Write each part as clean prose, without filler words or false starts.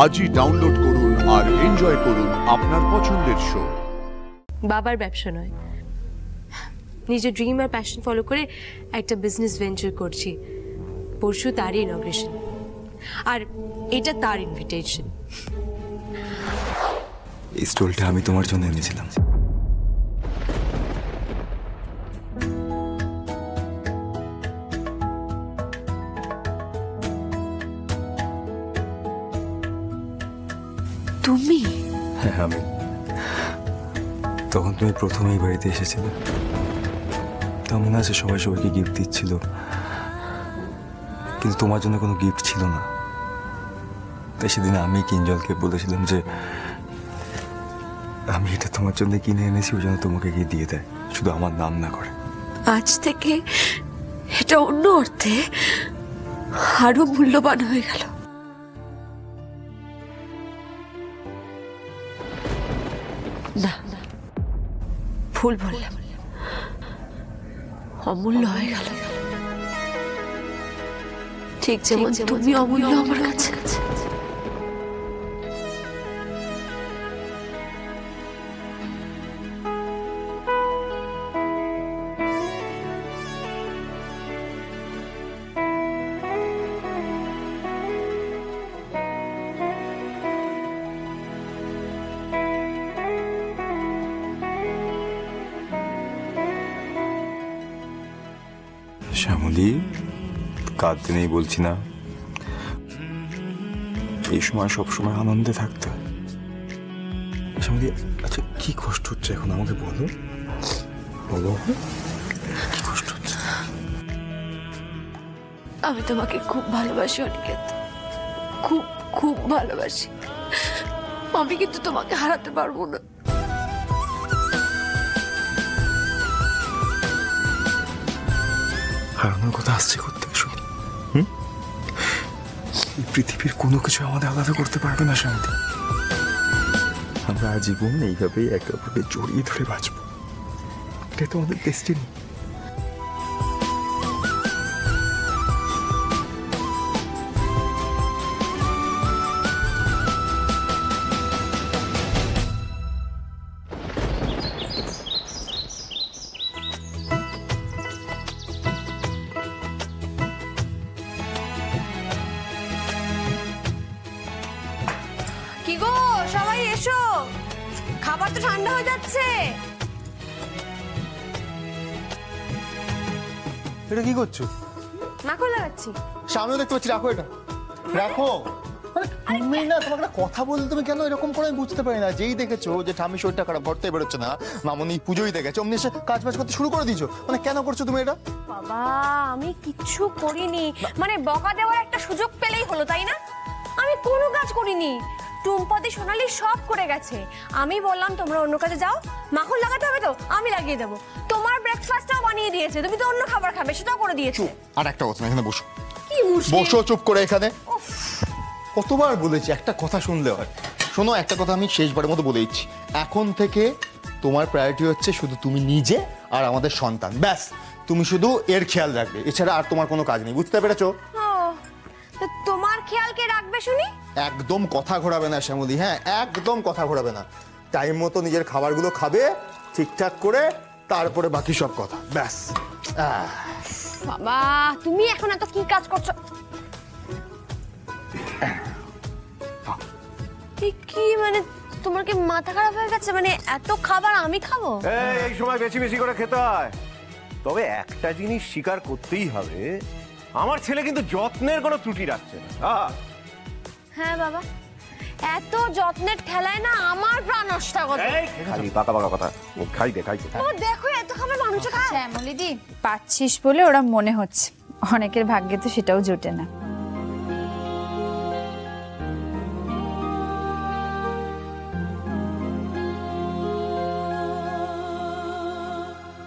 আজই ডাউনলোড করুন আর এনজয় করুন আপনার পছন্দের শো। বাবার ব্যবসা নয়, নিজের ড্রিম আর প্যাশন ফলো করে একটা বিজনেস ভেঞ্চার করছি। পরশু তারই ইনগ্রেশন, আর এটা তার ইনভিটেশন। এই স্টলটা আমি তোমার জন্য এনেছিলাম। তুমি? হ্যাঁ আমি। তখন তুমি প্রথম এই বাড়িতে এসেছিলে, তো মনে আছে সবাই সবাইকে গিফট দিচ্ছিল, কিন্তু তোমার জন্য কোনো গিফট ছিল না। তাই সেদিন আমি কিঞ্জলকে বলেছিলাম যে আমি এটা তোমার জন্য কিনে এনেছি, ওই জন্য তোমাকে গিয়ে দিয়ে দেয়, শুধু আমার নাম না করে। আজ থেকে এটা অন্য অর্থে আরো মূল্যবান হয়ে গেল। না, ভুল বললাম, অমূল্য হয়ে গেল। ঠিক যেমন তুমি অমূল্য আমার কাছে। শ্যামলী, কাঁদতে নেই বলছি না, এই সময় সবসময় আনন্দে থাকতে হয়। শ্যামলী, আচ্ছা কি কষ্ট হচ্ছে এখন আমাকে বলো, বলো কি কষ্ট হচ্ছে? আমি তোমাকে খুব ভালোবাসি অনিকেত, খুব খুব ভালোবাসি। আমি কিন্তু তোমাকে হারাতে পারবো না। হারানোর কথা আসছে করতে শোন, এই পৃথিবীর কোনো কিছু আমাদের আলাদা করতে পারবে না শান্তি। আমরা আজীবন এইভাবেই একে অপরকে জড়িয়ে ধরে বাঁচবো, এটা তো আমাদের ডেস্টিনি। কি গো, সবাই এসো, খাবার তো ঠান্ডা হয়ে যাচ্ছে। এটা কি করছো? মাখন লাগাচ্ছি। সামনেও দেখতে পাচ্ছি, রাখো এটা, রাখো। তুমি না, তোমাকে একটা কথা বলতে তুমি কেন এরকম করে আমি বুঝতে পারি না। যেই দেখেছো যে ঠামি শরীরটা খারাপ, ঘর থেকে বেরোচ্ছে না, মামনি পুজোই দেখেছো, অমনি এসে কাজ বাজ করতে শুরু করে দিয়েছো। মানে কেন করছো তুমি এটা? বাবা, আমি কিচ্ছু করিনি, মানে বকা দেওয়ার একটা সুযোগ পেলেই হলো, তাই না? আমি কোনো কাজ করিনি, টুম্পাদি সোনালি সব করে গেছে। আমি বললাম তোমরা অন্য কাজে যাও, মাখন লাগাতে হবে তো আমি লাগিয়ে দেবো। তোমার ব্রেকফাস্টটাও বানিয়ে দিয়েছে, তুমি তো অন্য খাবার খাবে সেটাও করে দিয়েছো। আর একটা কথা না, এখানে বসো, কি মুশকিল। বসো চুপ করে এখানে। কতবার বলেছি একটা কথা শুনলে হয়। শোনো, একটা কথা আমি শেষবারের মতো বলে দিচ্ছি, এখন থেকে তোমার প্রায়োরিটি হচ্ছে শুধু তুমি নিজে আর আমাদের সন্তান, ব্যাস। তুমি শুধু এর খেয়াল রাখবে, এছাড়া আর তোমার কোনো কাজ নেই, বুঝতে পেরেছো? তো তোমার খেয়াল কে রাখবে শুনি? একদম কথা ঘোরাবে না শ্যামলী, হ্যাঁ একদম কথা ঘোরাবে না। টাইম মতো নিজের খাবারগুলো খাবে ঠিকঠাক করে, তারপরে বাকি সব কথা, ব্যাস। বাবা, তুমি এখন এত কি কাজ করছো? কি মানে, তোমার কি মাথা খারাপ হয়ে গেছে? মানে এত খাবার আমি খাবো? এই সময় বেশি বেশি করে খেতে হয়। তবে একটা জিনিস স্বীকার করতেই হবে, আমার ছেলে কিন্তু যত্নের কোনো ত্রুটি রাখছে না। হ্যাঁ বাবা, এত যত্নের ঠেলায় না আমার প্রাণ নষ্ট করে। খালি পাকা পাকা কথা, খাই দে। ও দেখো, এত খাবার মানুষ খায়। শ্যামলীদি, পাচ্ছিস বলে ওরা মনে হচ্ছে, অনেকের ভাগ্যে তো সেটাও জোটে না।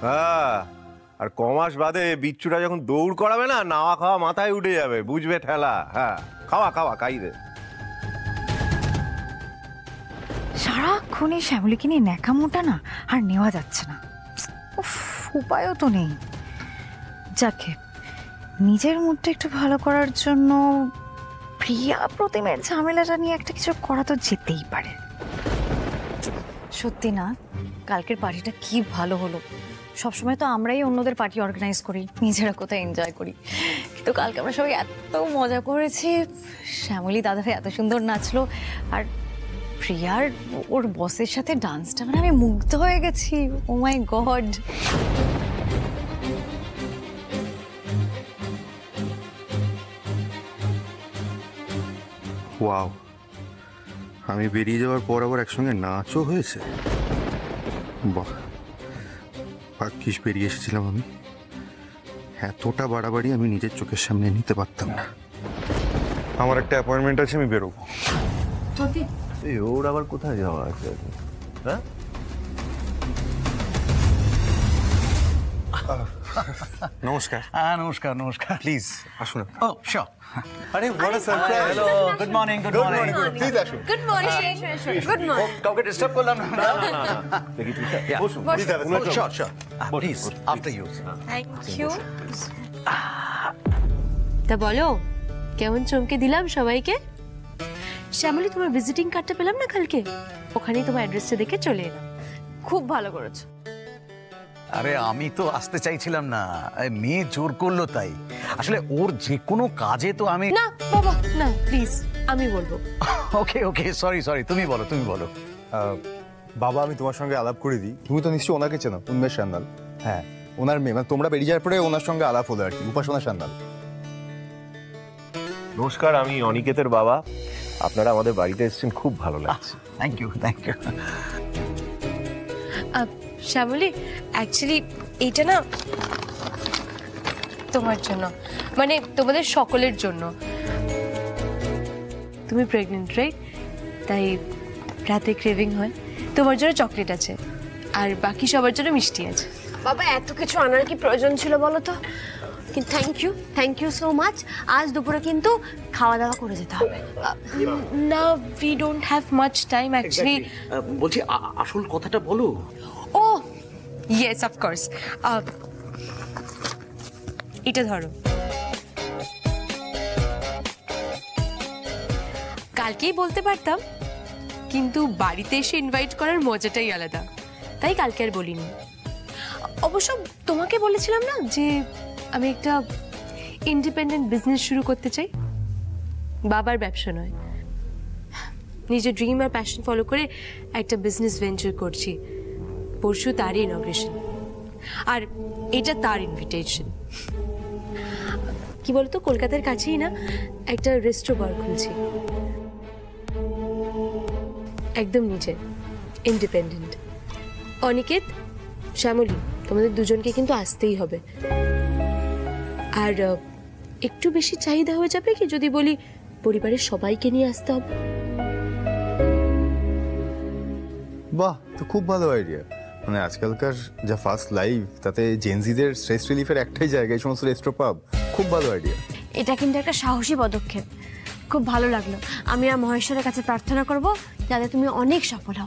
হ্যাঁ, আর কমাস বাদে বিচ্ছুটা যখন দৌড় করাবে না, নাওয়া খাওয়া মাথায় উঠে যাবে, বুঝবে ঠেলা। হ্যাঁ, খাওয়া খাই দে। সারাক্ষণ এই শ্যামলীকে নিয়ে ন্যাকামোটা না আর নেওয়া যাচ্ছে না। উফ, উপায়ও তো নেই। যাকে নিজের মধ্যে একটু ভালো করার জন্য প্রিয়া প্রতিমের ঝামেলাটা নিয়ে একটা কিছু করা তো যেতেই পারে। সত্যি না, কালকের পার্টিটা কি ভালো হলো। সবসময় তো আমরাই অন্যদের পার্টি অর্গানাইজ করি, নিজেরা কোথায় এনজয় করি, কিন্তু কালকে আমরা সবাই এত মজা করেছি। শ্যামলী দাদাভাই এত সুন্দর নাচলো, আর প্রিয়ার ওর বসের সাথে ডান্সটা, মানে আমি মুগ্ধ হয়ে গেছি। ও মাই গড। ওয়াও, আমি বেরিয়ে যাওয়ার পর আবার একসঙ্গে নাচও হয়েছে। বাহ, ভাগ্যিস বেরিয়ে এসেছিলাম আমি। এতটা বাড়াবাড়ি আমি নিজের চোখের সামনে নিতে পারতাম না। আমার একটা অ্যাপয়েন্টমেন্ট আছে, আমি বেরোবো। এই ওর আবার কোথায় যাওয়া আছে? হ্যাঁ, নমস্কার। হ্যাঁ, নমস্কার নমস্কার। প্লিজ আসুন। Oh sure. আরে what a surprise. Hello, good morning. Good morning. Please আসুন। Good morning. Good morning. কাউকে ডিস্টার্ব করলাম না? দেখি তৃষা, বসুন। Please have a seat. Sure sure, please after you. Thank you. তা বলো, কেমন চমকে দিলাম সবাইকে? শ্যামলী, তোমার ভিজিটিং কার্ডটা পেলাম না কালকে, ওখানেই তোমার অ্যাড্রেসটা দেখে চলে এলাম। খুব ভালো করেছো। আরে আমি তো আসতে চাইছিলাম না, এই মেয়ে জোর করলো তাই। আসলে ওর যে কোনো কাজে তো আমি। না বাবা, না প্লিজ, আমি বলবো। ওকে ওকে, সরি সরি, তুমি বলো তুমি বলো। বাবা, আমি তোমার সঙ্গে আলাপ করে দিই। তুমি তো নিশ্চয়ই ওনাকে চেনো, উন্মেষ সান্যাল। হ্যাঁ, ওনার মেয়ে, মানে তোমরা বেরিয়ে যাওয়ার পরে ওনার সঙ্গে আলাপ হলো আর কি, উপাসনা সান্যাল। নমস্কার, আমি অনিকেতের বাবা। আপনারা আমাদের বাড়িতে এসেছেন, খুব ভালো লাগছে। Thank you thank you. Shyamali, actually এইটা না তোমার জন্য, মানে তোমাদের সকলের জন্য। তুমি প্রেগনেন্ট, রাইট? তাই রাতে ক্রেভিং হয়। তোমার জন্য চকলেট আছে, আর বাকি সবার জন্য মিষ্টি আছে। বাবা, এত কিছু আনার কি প্রয়োজন ছিল বলো তো? কিন্তু থ্যাংক ইউ সো মাচ। আজ দুপুরে কিন্তু খাওয়া দাওয়া করে যেতে হবে। না, we don't have much time actually. বলছি আসল কথাটা বলো। ও ইয়েস, অফকোর্স। এটা ধরো, কালকেই বলতে পারতাম, কিন্তু বাড়িতে এসে ইনভাইট করার মজাটাই আলাদা, তাই কালকে আর বলিনি। অবশ্য তোমাকে বলেছিলাম না যে আমি একটা ইন্ডিপেন্ডেন্ট বিজনেস শুরু করতে চাই। বাবার ব্যবসা নয়, নিজের ড্রিম আর প্যাশন ফলো করে একটা বিজনেস ভেঞ্চার করছি। পরশু তারই ইনগ্রেশন, আর এটা তার ইনভিটেশন। কি বলতো, কলকাতার কাছেই না একটা রেস্টুরেন্ট খুলছি, একদম নিজে, ইন্ডিপেন্ডেন্ট। অনিকেত, শ্যামলী, তোমাদের দুজনকে কিন্তু আসতেই হবে। আর একটু বেশি চাহিদা হয়ে যাবে কি যদি বলি পরিবারের সবাইকে নিয়ে আসতে হবে? বাহ, তো খুব ভালো আইডিয়া। মানে আজকালকার যা ফাস্ট লাইফ, তাতে জেনজিদের স্ট্রেস রিলিফের একটাই জায়গা, এই সমস্ত রেস্ট্রো পাব। খুব ভালো আইডিয়া। এটা কিন্তু একটা সাহসী পদক্ষেপ, খুব ভালো লাগলো। আমি আর মহেশ্বরের কাছে প্রার্থনা করব যাতে তুমি অনেক সফল হও।